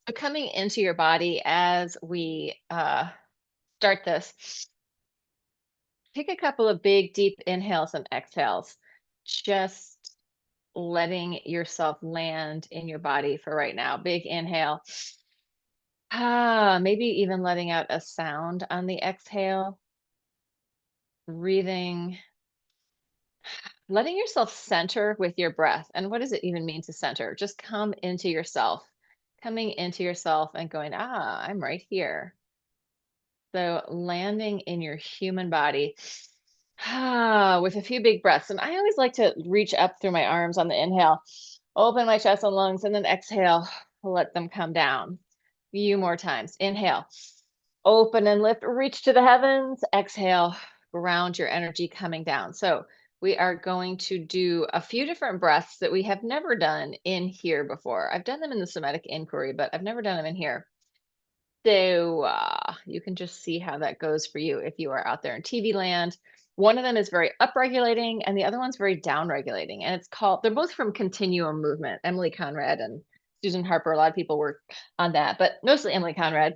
So coming into your body as we start this, take a couple of big, deep inhales and exhales. Just letting yourself land in your body for right now. Big inhale. Maybe even letting out a sound on the exhale. Breathing, letting yourself center with your breath. And what does it even mean to center? Just come into yourself, coming into yourself and going, I'm right here. So landing in your human body with a few big breaths. And I always like to reach up through my arms on the inhale, open my chest and lungs, and then exhale, let them come down. Few more times. Inhale, open and lift, reach to the heavens. Exhale, ground your energy coming down. So we are going to do a few different breaths that we have never done in here before. I've done them in the somatic inquiry, but I've never done them in here. So you can just see how that goes for you if you are out there in TV land. One of them is very upregulating, and the other one's very downregulating. And it's called, they're both from Continuum movement, Emilie Conrad and Susan Harper. A lot of people work on that, but mostly Emilie Conrad.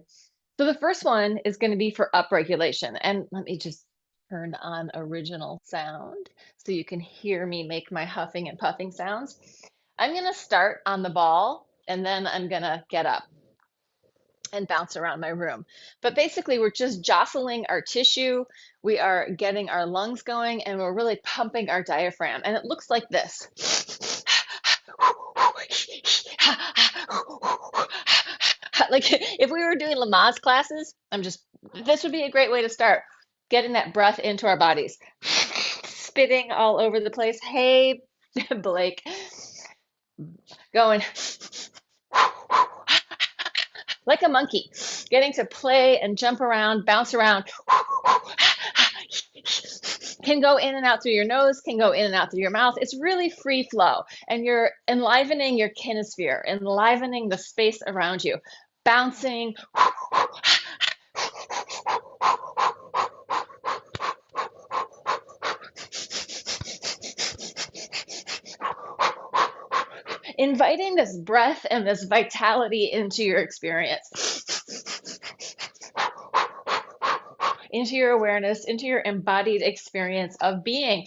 So the first one is going to be for upregulation. And let me just turn on original sound so you can hear me make my huffing and puffing sounds. I'm going to start on the ball, and then I'm going to get up and bounce around my room. But basically, we're just jostling our tissue. We are getting our lungs going, and we're really pumping our diaphragm. And it looks like this. Like if we were doing Lamaze classes, this would be a great way to start getting that breath into our bodies. Spitting all over the place. Hey, Blake, going like a monkey, getting to play and jump around, bounce around. Can go in and out through your nose, can go in and out through your mouth. It's really free flow. And you're enlivening your kinesphere, enlivening the space around you, bouncing. Inviting this breath and this vitality into your experience, into your awareness, into your embodied experience of being.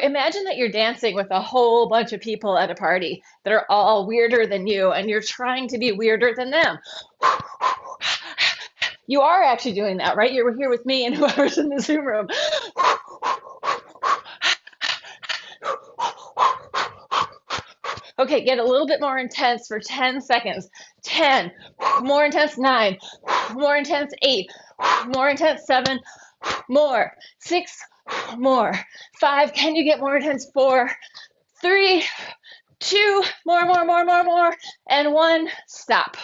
Imagine that you're dancing with a whole bunch of people at a party that are all weirder than you, and you're trying to be weirder than them. You are actually doing that, right? You're here with me and whoever's in the Zoom room. Okay, get a little bit more intense for 10 seconds. 10, more intense, 9, more intense, 8, more intense, 7, more, 6, more, 5, can you get more intense, 4, 3, 2, more, and 1, stop.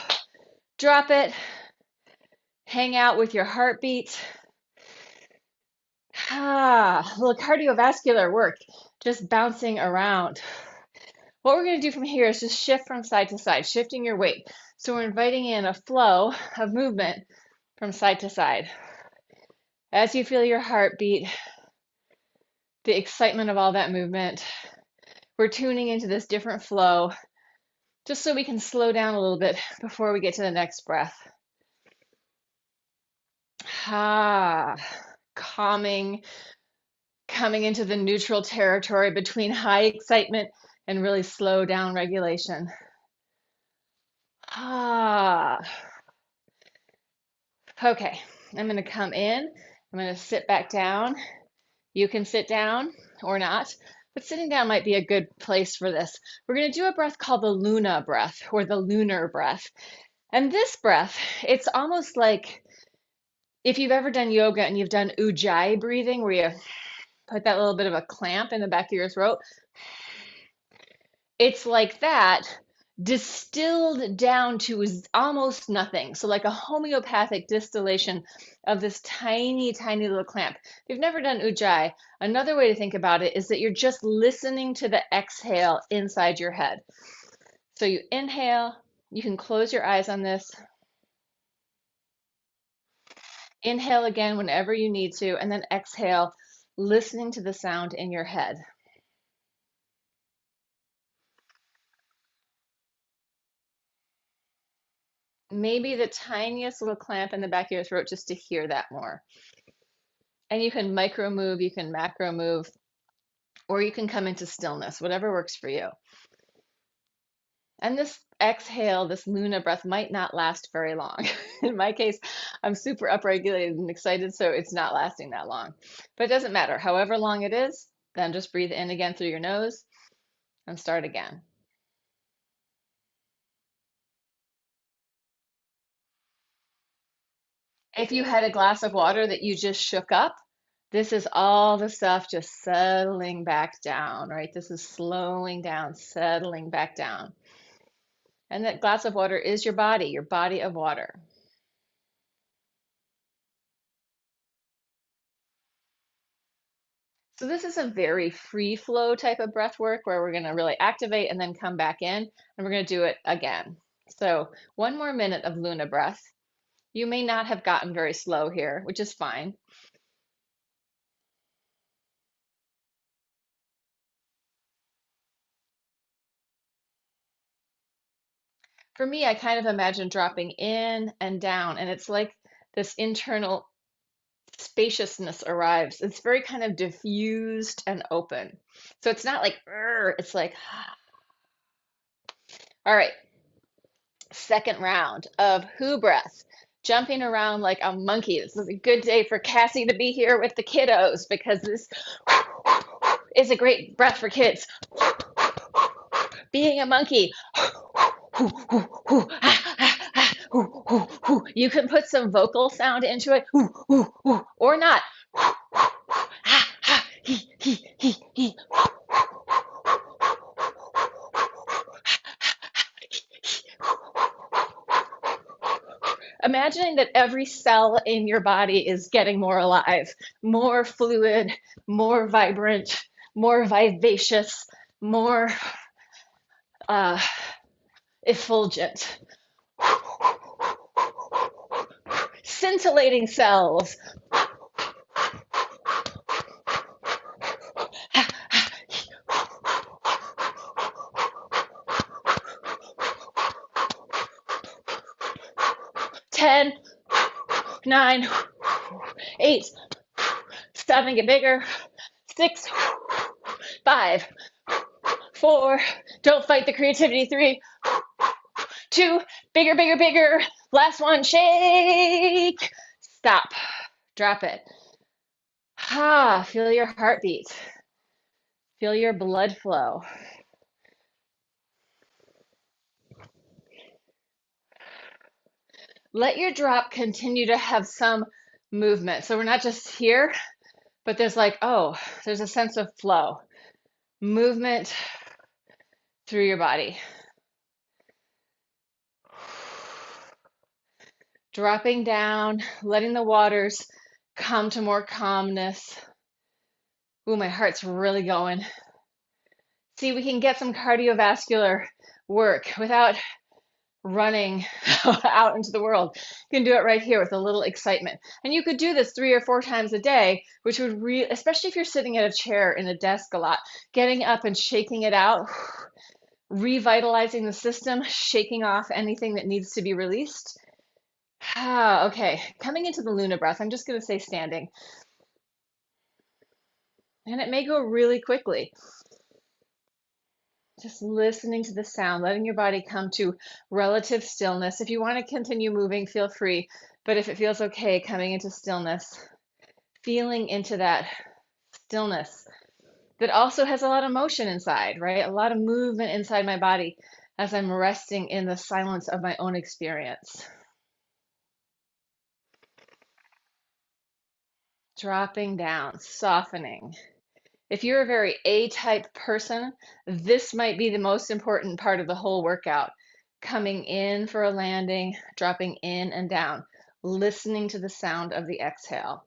Drop it. Hang out with your heartbeat. A little cardiovascular work, just bouncing around. What we're going to do from here is just shift from side to side, shifting your weight. So we're inviting in a flow of movement from side to side. As you feel your heartbeat, the excitement of all that movement, we're tuning into this different flow just so we can slow down a little bit before we get to the next breath. Calming, coming into the neutral territory between high excitement and really slow down regulation. Okay, I'm going to come in. I'm going to sit back down. You can sit down or not, but sitting down might be a good place for this. We're going to do a breath called the Luna breath or the lunar breath. And this breath, it's almost like if you've ever done yoga and you've done ujjayi breathing, where you put that little bit of a clamp in the back of your throat. It's like that, distilled down to almost nothing. So like a homeopathic distillation of this tiny, tiny little clamp. If you've never done ujjayi, another way to think about it is that you're just listening to the exhale inside your head. So you inhale, you can close your eyes on this. Inhale again whenever you need to, and then exhale, listening to the sound in your head. maybe the tiniest little clamp in the back of your throat just to hear that more. And you can micro move, you can macro move, or you can come into stillness, whatever works for you. And this exhale, this Luna breath might not last very long. In my case, I'm super upregulated and excited, so it's not lasting that long. But it doesn't matter. However long it is, then just breathe in again through your nose and start again. If you had a glass of water that you just shook up, this is all the stuff just settling back down, right? This is slowing down, settling back down. And that glass of water is your body of water. So this is a very free flow type of breath work where we're going to really activate and then come back in, and we're going to do it again. So one more minute of Luna breath. You may not have gotten very slow here, which is fine. For me, I kind of imagine dropping in and down, and it's like this internal spaciousness arrives. It's very kind of diffused and open. So it's not like, it's like, all right, second round of who breath. Jumping around like a monkey. This is a good day for Cassie to be here with the kiddos because this is a great breath for kids. Being a monkey. You can put some vocal sound into it or not. Imagining that every cell in your body is getting more alive, more fluid, more vibrant, more vivacious, more effulgent. Scintillating cells. Ten, 9, 8, 7, get bigger. 6, 5, 4, don't fight the creativity. 3, 2, bigger, bigger, bigger. Last one, shake. Stop. Drop it. Feel your heartbeat. Feel your blood flow. Let your drop continue to have some movement. So we're not just here, but there's like, there's a sense of flow, movement through your body. Dropping down, letting the waters come to more calmness. Ooh, my heart's really going. See, we can get some cardiovascular work without running out into the world. You can do it right here with a little excitement. And you could do this 3 or 4 times a day, which would really, especially if you're sitting at a chair in a desk a lot, getting up and shaking it out, revitalizing the system, shaking off anything that needs to be released. Okay, coming into the Luna breath, I'm just going to say standing. And it may go really quickly. Just listening to the sound, letting your body come to relative stillness. If you want to continue moving, feel free. But if it feels okay, coming into stillness, feeling into that stillness that also has a lot of motion inside, right? A lot of movement inside my body as I'm resting in the silence of my own experience. Dropping down, softening. If you're a very A-type person, this might be the most important part of the whole workout. Coming in for a landing, dropping in and down, listening to the sound of the exhale.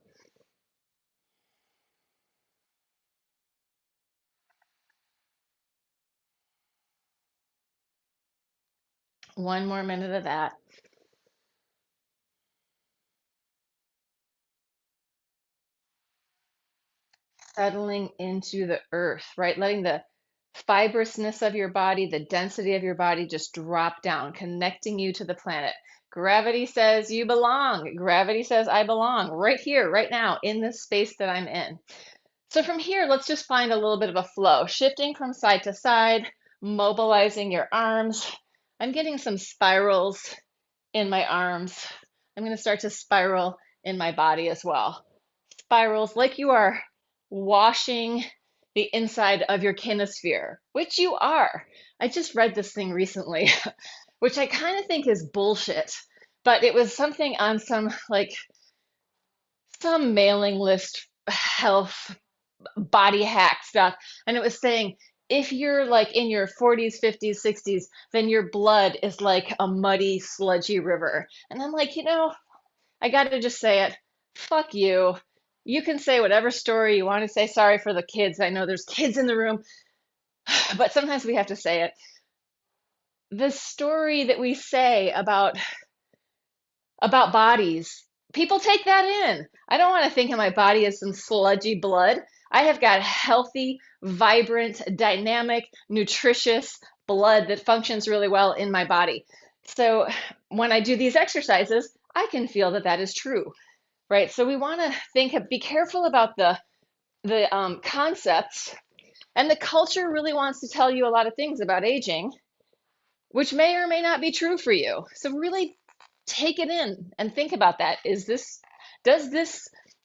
One more minute of that. Settling into the earth, right? Letting the fibrousness of your body, the density of your body just drop down, connecting you to the planet, Gravity says you belong. Gravity says I belong right here, right now, in this space that I'm in. So from here, let's just find a little bit of a flow, shifting from side to side, mobilizing your arms. I'm getting some spirals in my arms. I'm going to start to spiral in my body as well. Spirals like you are washing the inside of your kinesphere, which you are. I just read this thing recently, which I kind of think is bullshit, but it was something on some mailing list health body hack stuff, and it was saying if you're like in your 40s, 50s, 60s, then your blood is like a muddy, sludgy river. And I'm like, I got to just say it. Fuck you. You can say whatever story you want to say. Sorry for the kids. I know there's kids in the room, but sometimes we have to say it. The story that we say about bodies, people take that in. I don't want to think of my body as some sludgy blood. I have got healthy, vibrant, dynamic, nutritious blood that functions really well in my body. So when I do these exercises, I can feel that that is true, right? So we want to be careful about the concepts, and the culture really wants to tell you a lot of things about aging, which may or may not be true for you. So really take it in and think about that. Does this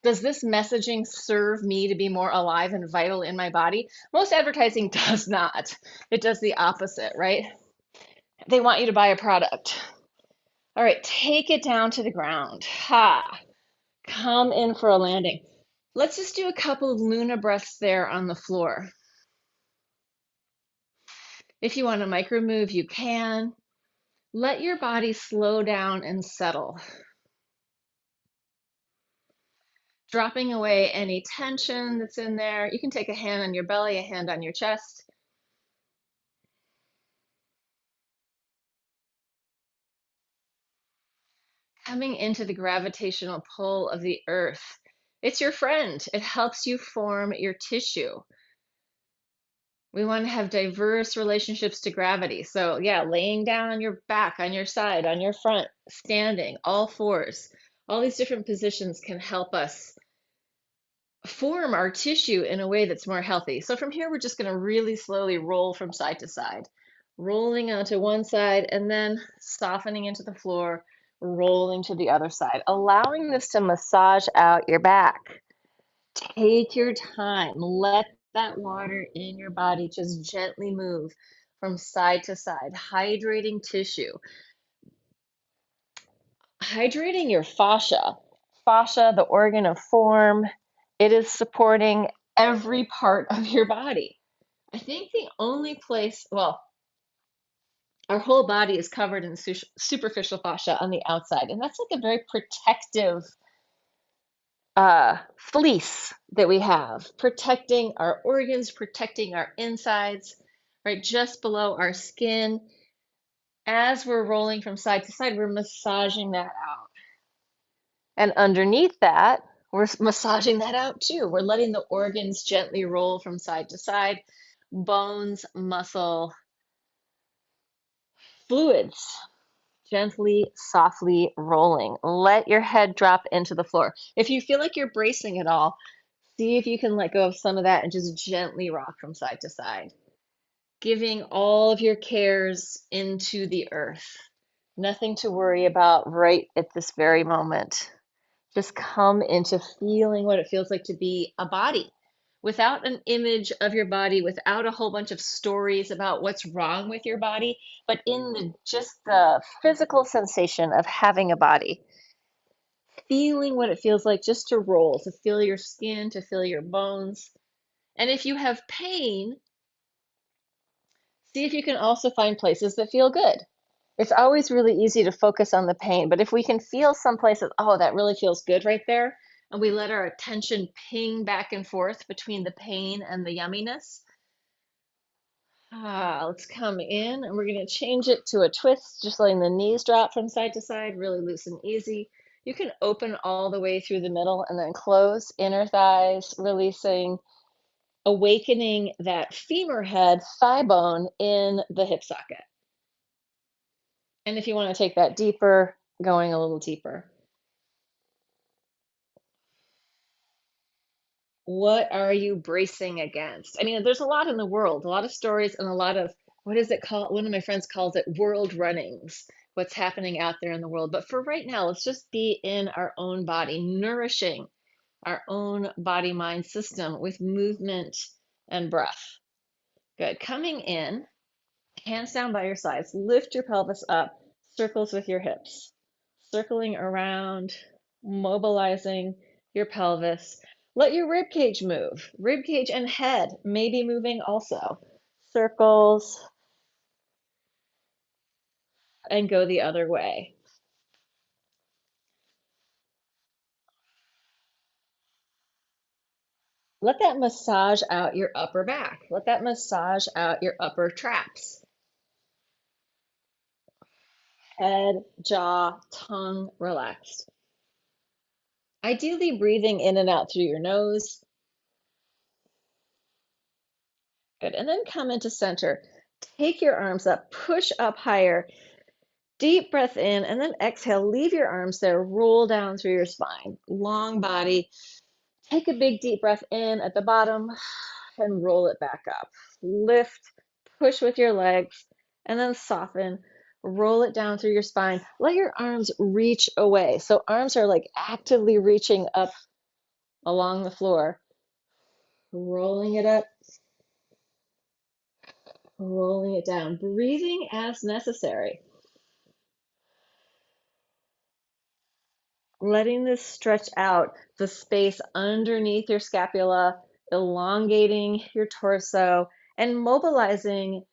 does this messaging serve me to be more alive and vital in my body? Most advertising does not. It does the opposite, right? They want you to buy a product. All right, take it down to the ground. Ha. Come in for a landing. Let's just do a couple of Luna breaths there on the floor. If you want to micro move, you can. Let your body slow down and settle. Dropping away any tension that's in there. You can take a hand on your belly, a hand on your chest. Coming into the gravitational pull of the earth. It's your friend. It helps you form your tissue. We want to have diverse relationships to gravity. So, yeah, laying down on your back, on your side, on your front, standing, all fours. All these different positions can help us form our tissue in a way that's more healthy. So from here, we're just going to really slowly roll from side to side, rolling onto one side and then softening into the floor, rolling to the other side, allowing this to massage out your back. Take your time. Let that water in your body just gently move from side to side, hydrating tissue, hydrating your fascia. Fascia, the organ of form, it is supporting every part of your body. I think the only place, well, our whole body is covered in superficial fascia on the outside, and that's like a very protective fleece that we have, protecting our organs, protecting our insides, right just below our skin. As we're rolling from side to side, we're massaging that out. And underneath that, we're massaging that out too. We're letting the organs gently roll from side to side, bones, muscle, fluids, gently, softly rolling. Let your head drop into the floor. If you feel like you're bracing at all, see if you can let go of some of that and just gently rock from side to side, giving all of your cares into the earth. Nothing to worry about right at this very moment. Just come into feeling what it feels like to be a body without an image of your body, without a whole bunch of stories about what's wrong with your body, but in just the physical sensation of having a body. Feeling what it feels like just to roll, to feel your skin, to feel your bones. And if you have pain, see if you can also find places that feel good. It's always really easy to focus on the pain, but if we can feel some places, oh, that really feels good right there, and we let our attention ping back and forth between the pain and the yumminess. Let's come in and we're going to change it to a twist, just letting the knees drop from side to side, really loose and easy. You can open all the way through the middle and then close inner thighs, releasing, awakening that femur head thigh bone in the hip socket. And if you want to take that deeper, Going a little deeper. What are you bracing against? I mean, there's a lot in the world, a lot of stories and a lot of, what is it called? One of my friends calls it world runnings, what's happening out there in the world. But for right now, let's just be in our own body, nourishing our own body mind system with movement and breath. Good. Coming in, hands down by your sides, lift your pelvis up, circles with your hips, circling around, mobilizing your pelvis. Let your rib cage move. Rib cage and head may be moving also. Circles and go the other way. Let that massage out your upper back. Let that massage out your upper traps. Head, jaw, tongue relaxed. Ideally, breathing in and out through your nose. Good. And then come into center. Take your arms up, push up higher. Deep breath in, and then exhale. Leave your arms there. Roll down through your spine. Long body. Take a big deep breath in at the bottom and roll it back up. Lift, push with your legs, and then soften. Roll it down through your spine. Let your arms reach away. So arms are like actively reaching up along the floor. Rolling it up, rolling it down. Breathing as necessary. Letting this stretch out the space underneath your scapula, elongating your torso, and mobilizing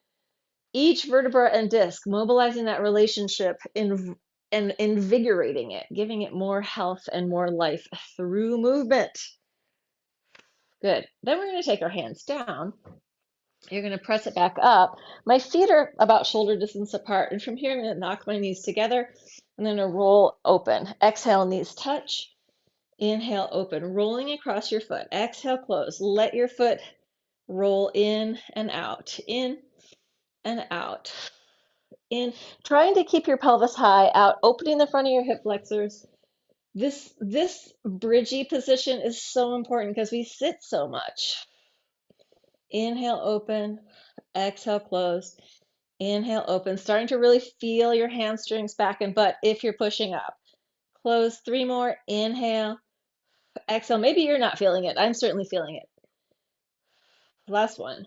each vertebra and disc, mobilizing that relationship and invigorating it, giving it more health and more life through movement. Good. Then we're going to take our hands down. You're going to press it back up. My feet are about shoulder distance apart. And from here, I'm going to knock my knees together and then a roll open. Exhale, knees touch. Inhale, open, rolling across your foot. Exhale, close. Let your foot roll in and out, in and out. In, trying to keep your pelvis high, out, opening the front of your hip flexors. This bridgy position is so important because we sit so much. Inhale, open. Exhale, close. Inhale, open. Starting to really feel your hamstrings, back and butt if you're pushing up. Close. 3 more. Inhale. Exhale. Maybe you're not feeling it. I'm certainly feeling it. Last one.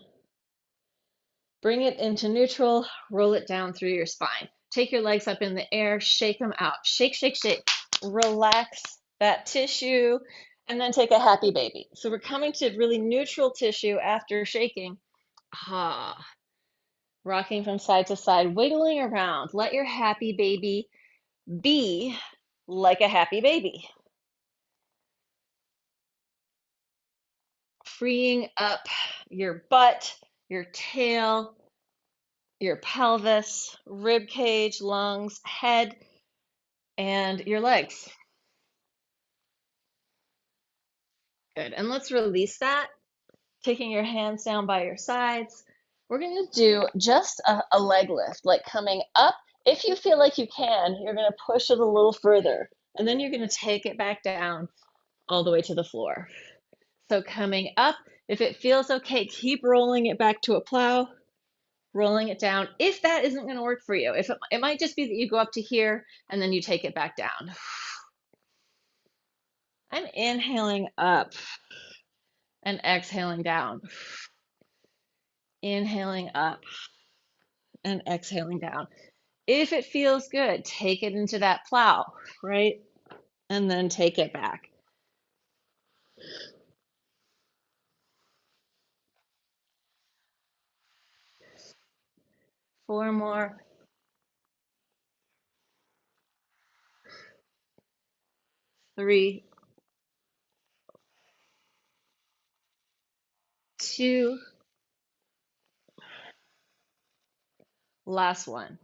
Bring it into neutral. Roll it down through your spine. Take your legs up in the air. Shake them out. Shake, shake, shake. Relax that tissue. And then take a happy baby. So we're coming to really neutral tissue after shaking. Ah. Rocking from side to side, wiggling around. Let your happy baby be like a happy baby. Freeing up your butt, your tail, your pelvis, rib cage, lungs, head, and your legs. Good. And let's release that, taking your hands down by your sides. We're going to do just a leg lift, like coming up. If you feel like you can, you're going to push it a little further, and then you're going to take it back down all the way to the floor. So coming up, if it feels okay, keep rolling it back to a plow, rolling it down. If that isn't going to work for you, if it might just be that you go up to here and then you take it back down. I'm inhaling up and exhaling down. Inhaling up and exhaling down. If it feels good, take it into that plow, right? And then take it back. 4 more. 3, 2, last one.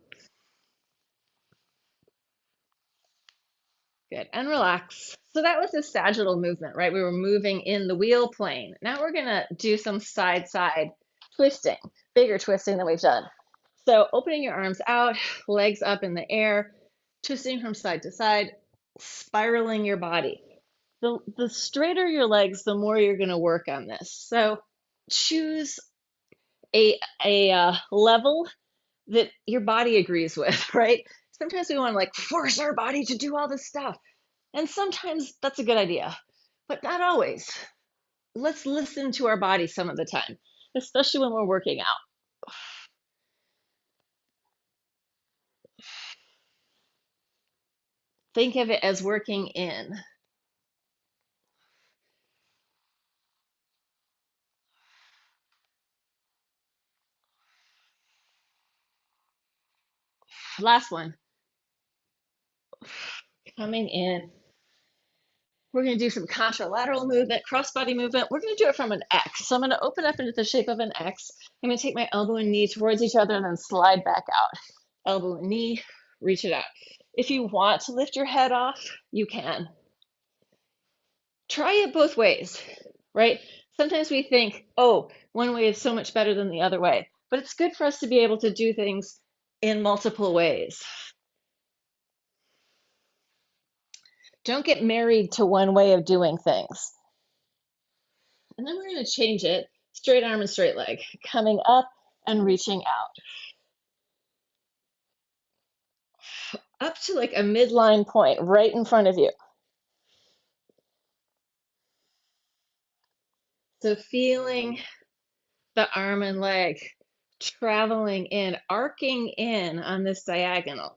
Good, and relax. So that was the sagittal movement, right? We were moving in the wheel plane. Now we're gonna do some side-side twisting, bigger twisting than we've done. So opening your arms out, legs up in the air, twisting from side to side, spiraling your body. The straighter your legs, the more you're going to work on this. So choose a level that your body agrees with, right? Sometimes we want to like force our body to do all this stuff. And sometimes that's a good idea, but not always. Let's listen to our body some of the time, especially when we're working out. Think of it as working in. Last one. Coming in. We're going to do some contralateral movement, cross-body movement. We're going to do it from an X. So I'm going to open up into the shape of an X. I'm going to take my elbow and knee towards each other and then slide back out. Elbow and knee, reach it out. If you want to lift your head off, you can. Try it both ways, right? Sometimes we think, oh, one way is so much better than the other way. But it's good for us to be able to do things in multiple ways. Don't get married to one way of doing things. And then we're going to change it, straight arm and straight leg, coming up and reaching out. Up to like a midline point right in front of you. So feeling the arm and leg traveling in, arcing in on this diagonal.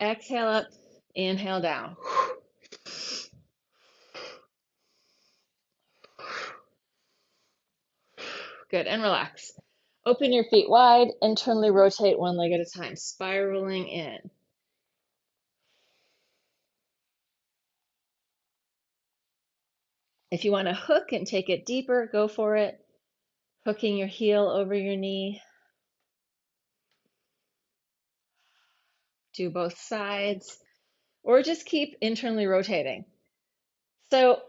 Exhale up, inhale down. Good, and relax. Open your feet wide, internally rotate one leg at a time, spiraling in. If you want to hook and take it deeper, go for it. Hooking your heel over your knee. Do both sides, or just keep internally rotating. So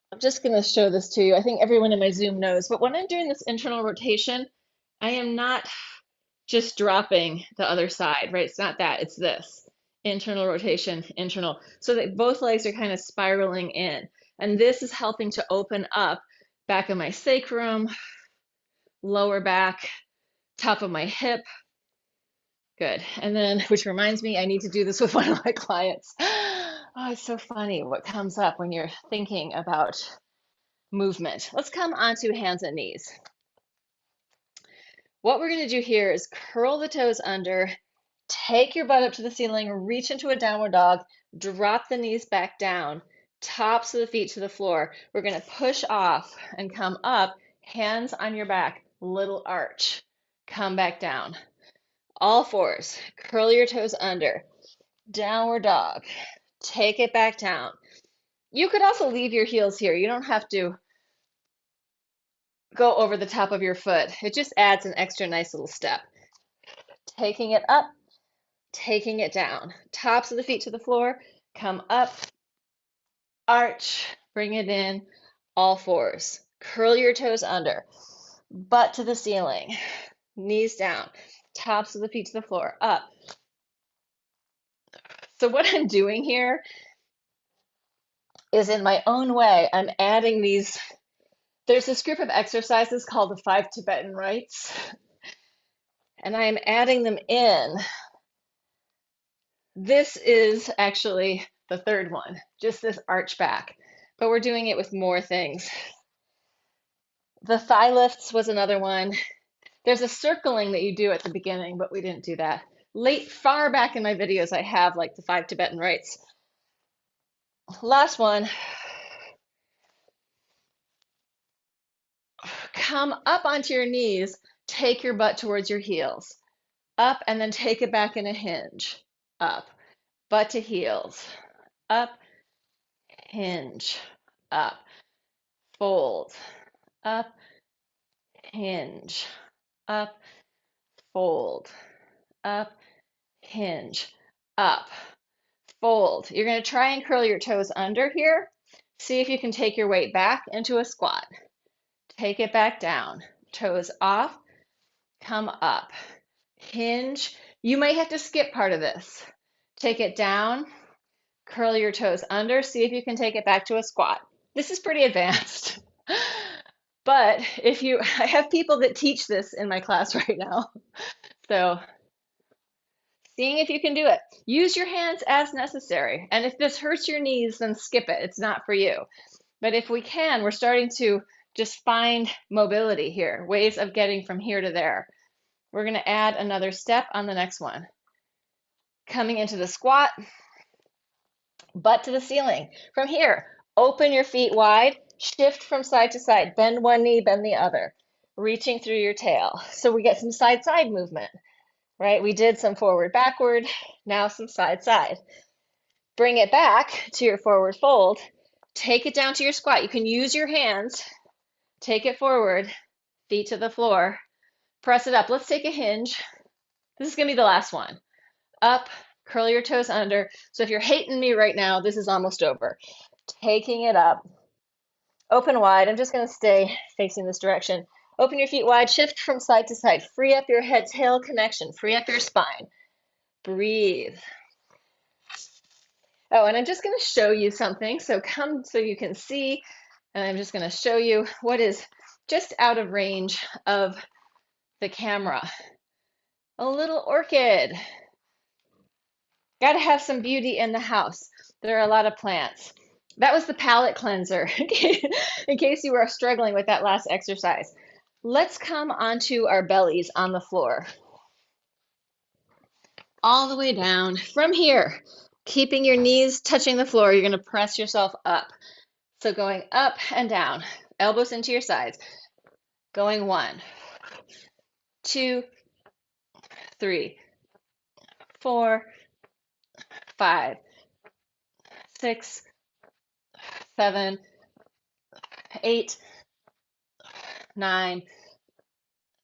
I'm just going to show this to you. I think everyone in my Zoom knows, but when I'm doing this internal rotation, I am not just dropping the other side, right? It's not that, it's this. Internal rotation, internal. So that both legs are kind of spiraling in. And this is helping to open up back of my sacrum, lower back, top of my hip. Good. And then, which reminds me, I need to do this with one of my clients. Oh, it's so funny what comes up when you're thinking about movement. Let's come onto hands and knees. What we're going to do here is curl the toes under, take your butt up to the ceiling, reach into a downward dog, drop the knees back down, tops of the feet to the floor. We're going to push off and come up, hands on your back, little arch. Come back down. All fours, curl your toes under, downward dog, take it back down. You could also leave your heels here. You don't have to go over the top of your foot. It just adds an extra nice little step. Taking it up, taking it down. Tops of the feet to the floor, come up, arch, bring it in, all fours. Curl your toes under, butt to the ceiling, knees down, tops of the feet to the floor, up. So what I'm doing here is in my own way, I'm adding these. There's this group of exercises called the 5 Tibetan rites, and I am adding them in. This is actually the third one, just this arch back, but we're doing it with more things. The thigh lifts was another one. There's a circling that you do at the beginning, but we didn't do that. Far back in my videos, I have like the 5 Tibetan rites. Last one. Come up onto your knees, take your butt towards your heels. Up and then take it back in a hinge. Up, butt to heels. Up, hinge, up, fold, up, hinge, up, fold, up, hinge, up, fold. You're going to try and curl your toes under here. See if you can take your weight back into a squat. Take it back down. toes off, come up, hinge. You might have to skip part of this. Take it down, curl your toes under, see if you can take it back to a squat. This is pretty advanced. But I have people that teach this in my class right now. So seeing if you can do it. Use your hands as necessary. And if this hurts your knees, then skip it. It's not for you. But if we can, we're starting to just find mobility here, ways of getting from here to there. We're going to add another step on the next one. Coming into the squat, butt to the ceiling. From here, open your feet wide, shift from side to side, bend one knee, bend the other, reaching through your tail. So we get some side-side movement, right? We did some forward, backward, now some side-side. Bring it back to your forward fold. Take it down to your squat. You can use your hands. Take it forward, feet to the floor. Press it up. Let's take a hinge. This is going to be the last one. Up, curl your toes under. So if you're hating me right now, this is almost over. Taking it up. Open wide. I'm just going to stay facing this direction. Open your feet wide. Shift from side to side. Free up your head-tail connection. Free up your spine. Breathe. Oh, and I'm just going to show you something. So come so you can see. And I'm just going to show you what is just out of range of the camera. A little orchid. Got to have some beauty in the house. There are a lot of plants. That was the palate cleanser, in case you were struggling with that last exercise. Let's come onto our bellies on the floor. All the way down. From here, keeping your knees touching the floor, you're going to press yourself up. So going up and down, elbows into your sides. Going 1, 2, 3, 4, 5, 6, 7, 8, 9,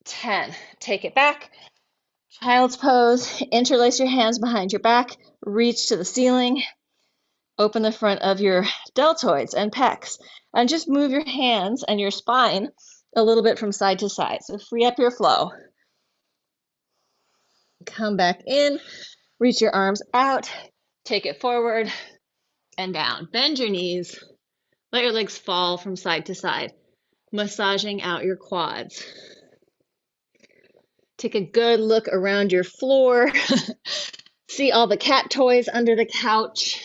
10. Take it back. Child's pose. Interlace your hands behind your back. Reach to the ceiling. Open the front of your deltoids and pecs. And just move your hands and your spine a little bit from side to side. So free up your flow. Come back in. Reach your arms out. Take it forward and down. Bend your knees. Let your legs fall from side to side. Massaging out your quads. Take a good look around your floor. See all the cat toys under the couch.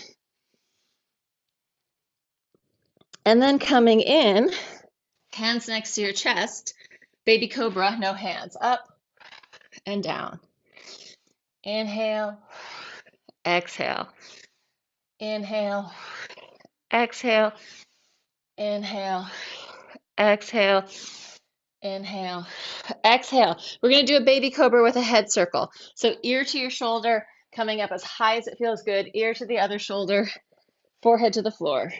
And then coming in, hands next to your chest, baby cobra, no hands, up and down. Inhale, exhale. Inhale, exhale. Inhale, exhale. Inhale, exhale. We're going to do a baby cobra with a head circle. So ear to your shoulder, coming up as high as it feels good, ear to the other shoulder, forehead to the floor.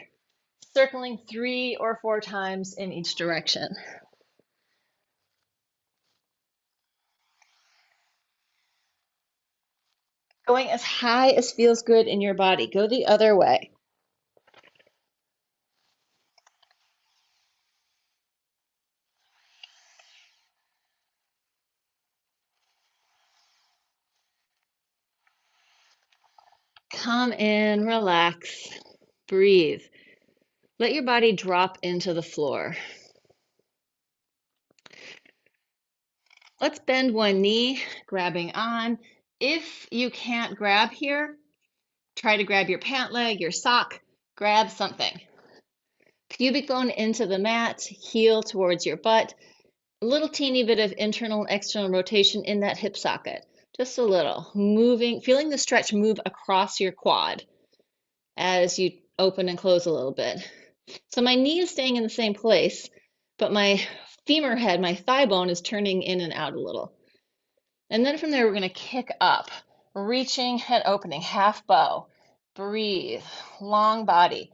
Circling 3 or 4 times in each direction. Going as high as feels good in your body. Go the other way. Come in, relax, breathe. Let your body drop into the floor. Let's bend one knee, grabbing on. If you can't grab here, try to grab your pant leg, your sock, grab something. Pubic bone into the mat, heel towards your butt. A little teeny bit of internal and external rotation in that hip socket. Just a little. Moving, feeling the stretch move across your quad as you open and close a little bit. So my knee is staying in the same place, but my femur head, my thigh bone, is turning in and out a little. And then from there, we're going to kick up, reaching and opening, half bow. Breathe, long body,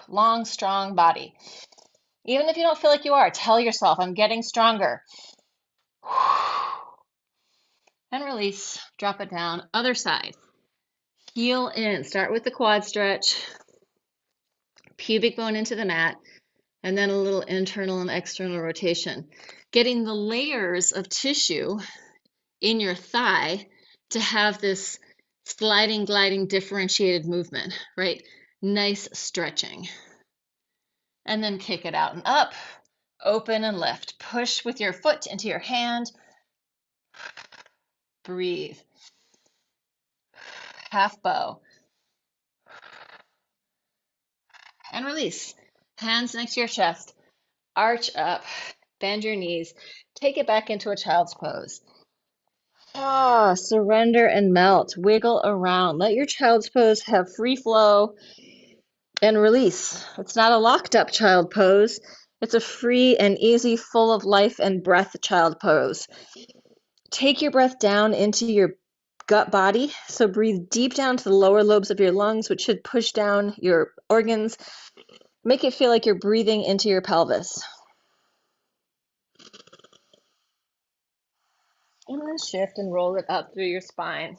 long, strong body. Even if you don't feel like you are, tell yourself, I'm getting stronger. And release, drop it down, other side. Heel in, start with the quad stretch, pubic bone into the mat, and then a little internal and external rotation. Getting the layers of tissue in your thigh to have this sliding, gliding, differentiated movement, right? Nice stretching. And then kick it out and up, open and lift. Push with your foot into your hand. Breathe. Half bow. And release. Hands next to your chest. Arch up. Bend your knees. Take it back into a child's pose. Ah, surrender and melt. Wiggle around. Let your child's pose have free flow and release. It's not a locked up child pose. It's a free and easy, full of life and breath child pose. Take your breath down into your gut body. So breathe deep down to the lower lobes of your lungs, which should push down your organs. Make it feel like you're breathing into your pelvis. And then shift and roll it up through your spine.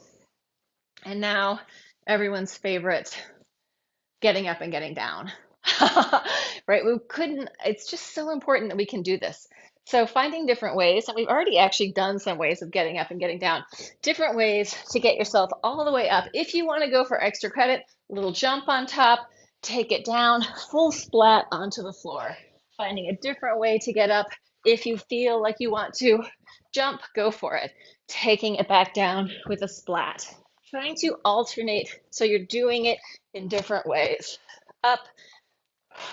And now, everyone's favorite, getting up and getting down. Right? It's just so important that we can do this. So finding different ways, and we've already actually done some ways of getting up and getting down, different ways to get yourself all the way up. If you want to go for extra credit, a little jump on top, take it down, full splat onto the floor. Finding a different way to get up. If you feel like you want to jump, go for it. Taking it back down with a splat. Trying to alternate so you're doing it in different ways. Up.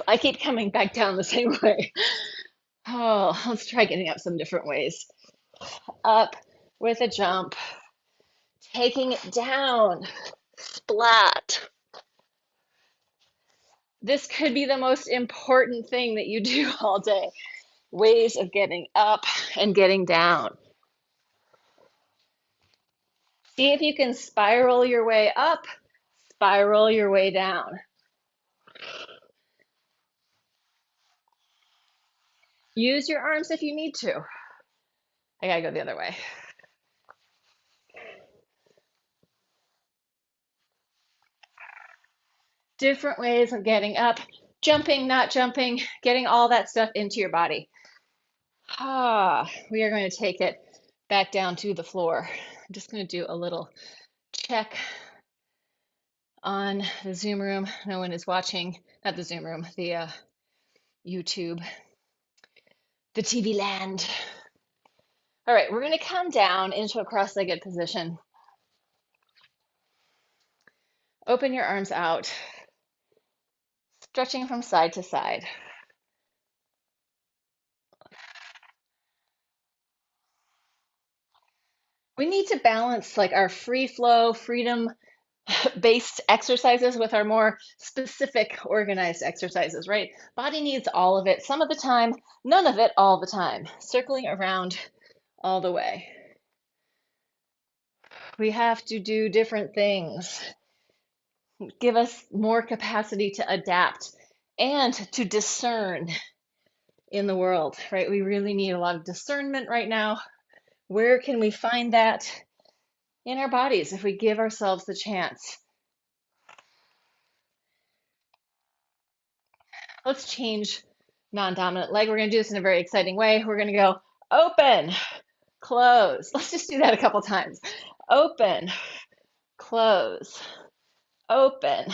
I keep coming back down the same way. Oh, let's try getting up some different ways. Up with a jump. Taking it down. Splat. This could be the most important thing that you do all day. Ways of getting up and getting down. See if you can spiral your way up, spiral your way down. Use your arms if you need to. I gotta go the other way. Different ways of getting up, jumping, not jumping, getting all that stuff into your body. We are going to take it back down to the floor. I'm just going to do a little check on the Zoom room. No one is watching, not the Zoom room, the YouTube, the TV land. All right, we're going to come down into a cross-legged position. Open your arms out, stretching from side to side. We need to balance like our free flow, freedom based exercises with our more specific organized exercises, right? Body needs all of it some of the time, none of it all the time, circling around all the way. We have to do different things, give us more capacity to adapt and to discern in the world, right? We really need a lot of discernment right now. Where can we find that? In our bodies, if we give ourselves the chance. Let's change non-dominant leg. We're going to do this in a very exciting way. We're going to go open, close. Let's just do that a couple times. Open, close, open,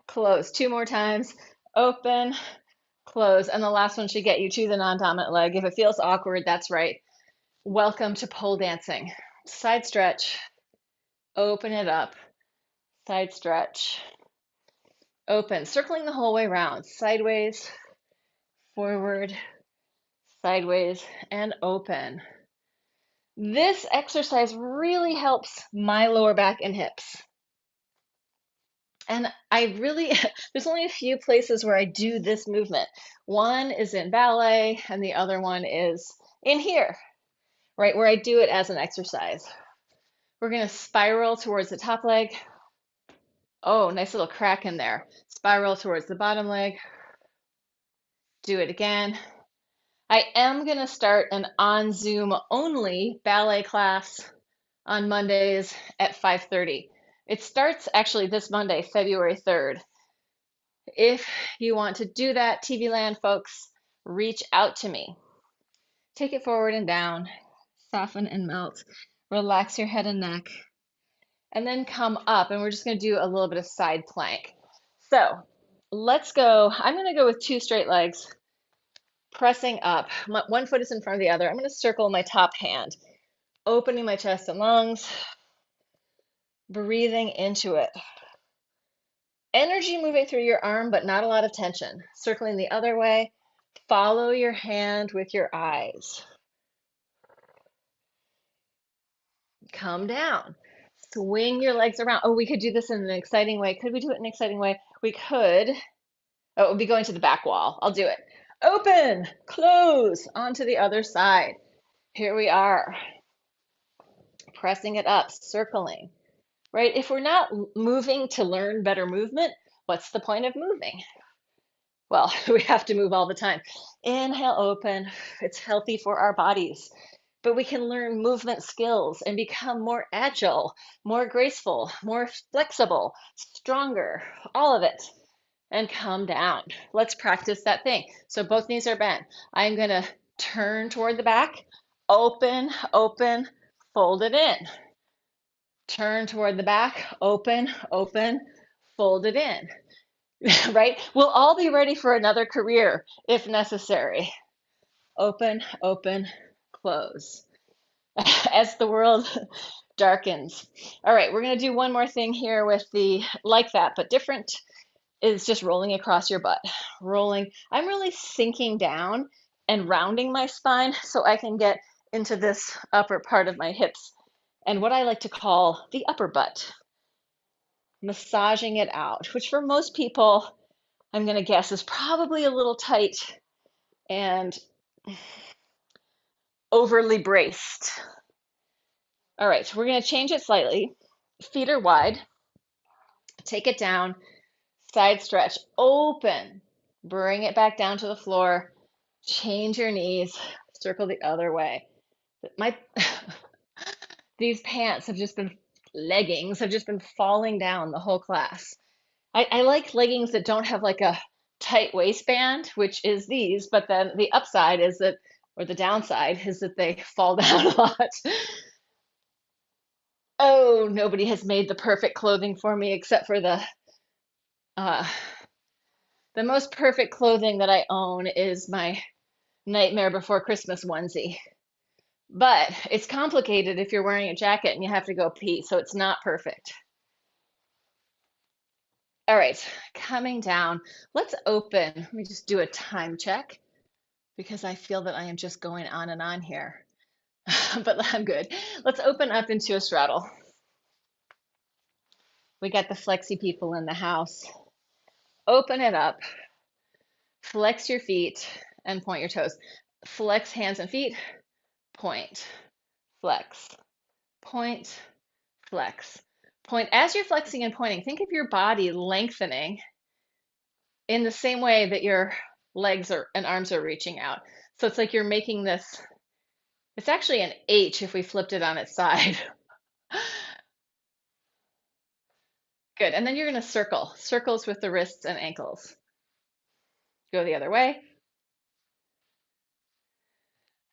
close. Two more times. Open, close. And the last one should get you to the non-dominant leg. If it feels awkward, that's right. Welcome to pole dancing. Side stretch. Open it up. Side stretch. Open. Circling the whole way around. Sideways, forward, sideways, and open. This exercise really helps my lower back and hips. And there's only a few places where I do this movement. One is in ballet, and the other one is in here, right, where I do it as an exercise. We're going to spiral towards the top leg. Oh, nice little crack in there. Spiral towards the bottom leg. Do it again. I am going to start an on Zoom only ballet class on Mondays at 5:30. It starts actually this Monday, February 3rd. If you want to do that, TV Land folks, reach out to me. Take it forward and down, soften and melt. Relax your head and neck, and then come up. And we're just going to do a little bit of side plank. So let's go. I'm going to go with 2 straight legs, pressing up. One foot is in front of the other. I'm going to circle my top hand, opening my chest and lungs, breathing into it. Energy moving through your arm, but not a lot of tension. Circling the other way. Follow your hand with your eyes. Come down. Swing your legs around. Oh, we could do this in an exciting way. Could we do it in an exciting way? We could. Oh, it would be going to the back wall. I'll do it. Open, close, onto the other side. Here we are. Pressing it up, circling, right? If we're not moving to learn better movement, what's the point of moving? Well, we have to move all the time. Inhale, open. It's healthy for our bodies. But we can learn movement skills and become more agile, more graceful, more flexible, stronger, all of it. And come down. Let's practice that thing. So both knees are bent. I'm going to turn toward the back, open, open, fold it in. Turn toward the back, open, open, fold it in. Right? We'll all be ready for another career if necessary. Open, open, close. As the world darkens. All right, we're going to do one more thing here with the like that, but different, is just rolling across your butt. Rolling. I'm really sinking down and rounding my spine so I can get into this upper part of my hips and what I like to call the upper butt. Massaging it out, which for most people, I'm going to guess, is probably a little tight and overly braced. All right, so we're going to change it slightly. Feet are wide. Take it down. Side stretch. Open. Bring it back down to the floor. Change your knees. Circle the other way. These pants have just been, leggings have just been falling down the whole class. I like leggings that don't have like a tight waistband, which is these, but then the upside is that, or the downside is that they fall down a lot. Oh, nobody has made the perfect clothing for me except for the most perfect clothing that I own is my Nightmare Before Christmas onesie. But it's complicated if you're wearing a jacket and you have to go pee, so it's not perfect. All right, coming down. Let's open. Let me just do a time check because I feel that I am just going on and on here. But I'm good. Let's open up into a straddle. We got the flexy people in the house. Open it up. Flex your feet and point your toes. Flex hands and feet. Point. Flex. Point. Flex. Point. As you're flexing and pointing, think of your body lengthening in the same way that your legs and arms are reaching out. So it's like you're making this, it's actually an H if we flipped it on its side. Good. And then you're going to circle. Circles with the wrists and ankles. Go the other way.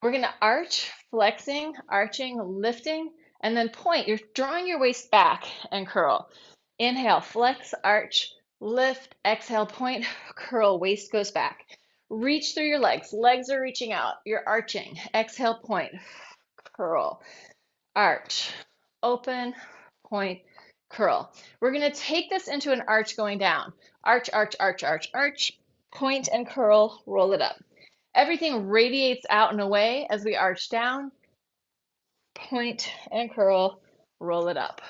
We're going to arch, flexing, arching, lifting, and then point. You're drawing your waist back and curl. Inhale, flex, arch, lift, exhale, point, curl, waist goes back. Reach through your legs. Legs are reaching out. You're arching. Exhale, point, curl, arch, open, point, curl. We're going to take this into an arch going down. Arch, arch, arch, arch, arch, point and curl, roll it up. Everything radiates out and away as we arch down. Point and curl, roll it up.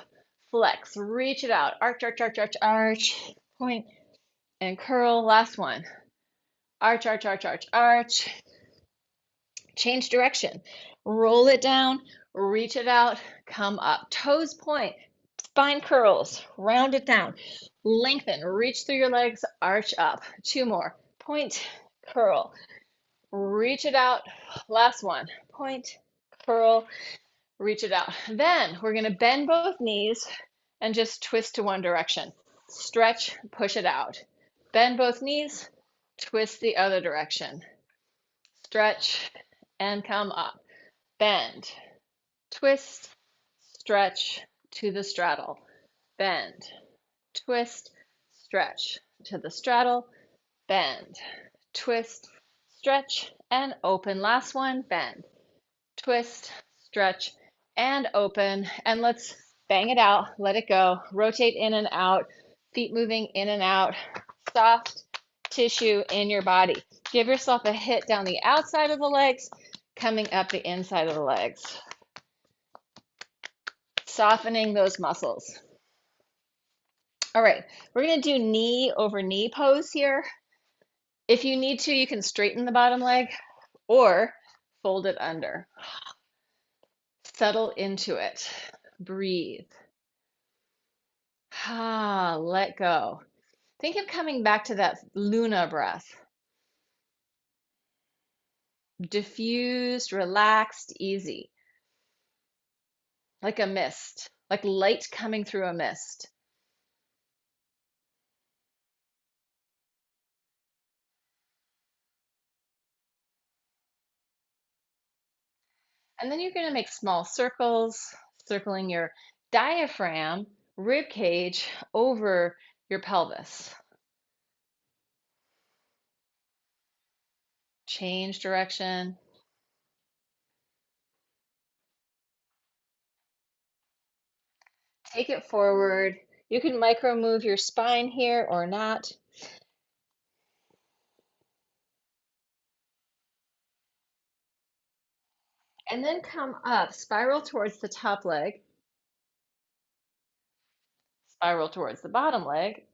Flex, reach it out. Arch, arch, arch, arch, arch. Point and curl. Last one. Arch, arch, arch, arch, arch. Change direction. Roll it down, reach it out, come up. Toes point, spine curls, round it down. Lengthen, reach through your legs, arch up. 2 more. Point, curl. Reach it out. Last one. Point, curl, reach it out. Then we're going to bend both knees and just twist to one direction. Stretch, push it out. Bend both knees, twist the other direction. stretch, and come up. Bend, twist, stretch to the straddle. Bend, twist, stretch to the straddle. Bend, twist, stretch, and open. Last one, bend, twist, stretch, and open. And let's bang it out, let it go. Rotate in and out, feet moving in and out. Soft tissue in your body. Give yourself a hit down the outside of the legs, coming up the inside of the legs. Softening those muscles. All right, we're going to do knee over knee pose here. If you need to, you can straighten the bottom leg or fold it under. Settle into it. Breathe. Let go. Think of coming back to that Luna breath. Diffused, relaxed, easy. Like a mist, like light coming through a mist. And then you're going to make small circles, circling your diaphragm, rib cage over your pelvis. Change direction. Take it forward. You can micro move your spine here or not. And then come up, spiral towards the top leg, spiral towards the bottom leg,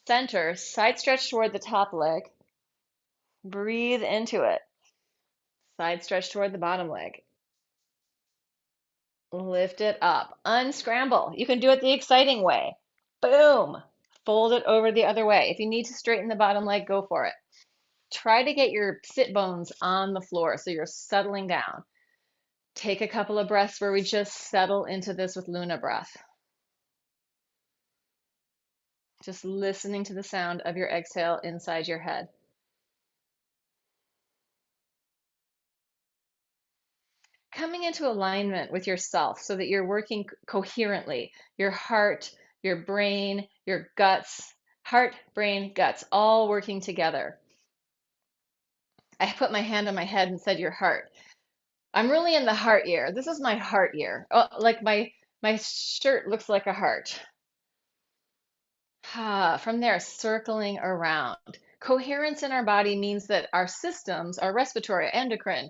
center, side stretch toward the top leg, breathe into it, side stretch toward the bottom leg, lift it up, unscramble. You can do it the exciting way. Boom, fold it over the other way. If you need to straighten the bottom leg, go for it. Try to get your sit bones on the floor so you're settling down. Take a couple of breaths where we just settle into this with Luna breath. Just listening to the sound of your exhale inside your head. Coming into alignment with yourself so that you're working coherently. Your heart, your brain, your guts, heart, brain, guts, all working together. I put my hand on my head and said your heart. I'm really in the heart year. This is my heart year. Oh, like my shirt looks like a heart. From there, circling around. Coherence in our body means that our systems, our respiratory, endocrine,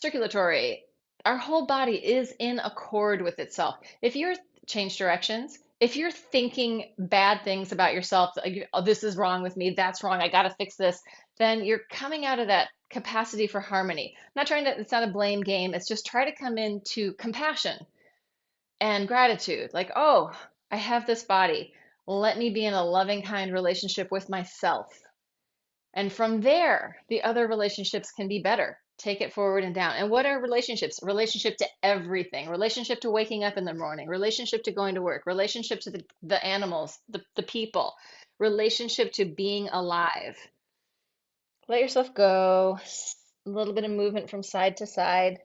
circulatory, our whole body is in accord with itself. If you're change directions, if you're thinking bad things about yourself, like, oh, this is wrong with me, that's wrong, I got to fix this, then you're coming out of that capacity for harmony. I'm not trying to, it's not a blame game. It's just try to come into compassion and gratitude. Like, oh, I have this body. Let me be in a loving, kind relationship with myself. And from there, the other relationships can be better. Take it forward and down. And what are relationships? Relationship to everything. Relationship to waking up in the morning. Relationship to going to work. Relationship to the animals, the people. Relationship to being alive. Let yourself go. A little bit of movement from side to side.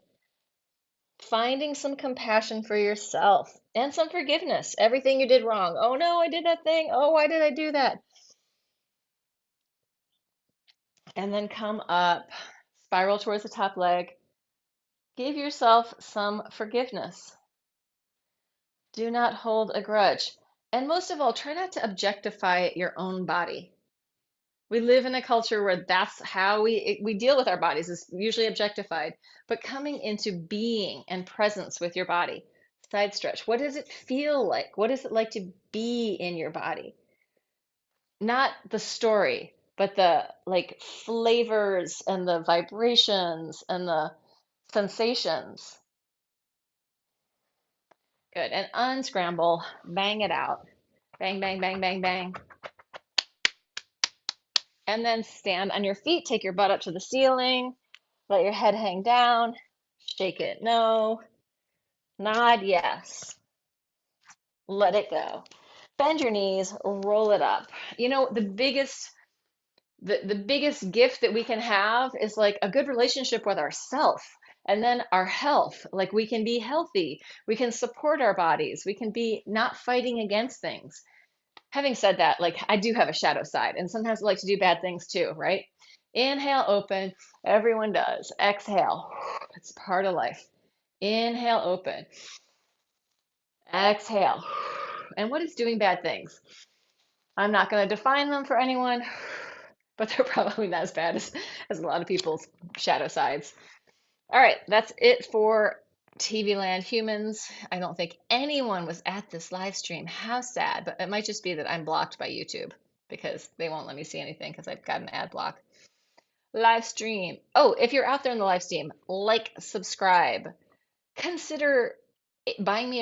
Finding some compassion for yourself and some forgiveness. Everything you did wrong. Oh no, I did that thing. Oh, why did I do that? And then come up, spiral towards the top leg. Give yourself some forgiveness. Do not hold a grudge. And most of all, try not to objectify your own body. We live in a culture where that's how we deal with our bodies, is usually objectified. But coming into being and presence with your body. Side stretch. What does it feel like? What is it like to be in your body? Not the story, but the like flavors and the vibrations and the sensations. Good. And unscramble, bang it out. Bang, bang, bang, bang, bang. And then stand on your feet, take your butt up to the ceiling, let your head hang down, shake it no, nod yes, let it go. Bend your knees, roll it up. You know, the biggest the biggest gift that we can have is like a good relationship with ourself, and then our health. Like we can be healthy, we can support our bodies, we can be not fighting against things. Having said that, like I do have a shadow side, and sometimes I like to do bad things too, right? Inhale, open. Everyone does. Exhale. It's part of life. Inhale, open. Exhale. And what is doing bad things? I'm not going to define them for anyone, but they're probably not as bad as a lot of people's shadow sides. All right, that's it for TV Land Humans. I don't think anyone was at this live stream. How sad, but it might just be that I'm blocked by YouTube because they won't let me see anything because I've got an ad block. Live stream. Oh, if you're out there in the live stream, like, subscribe. Consider buying me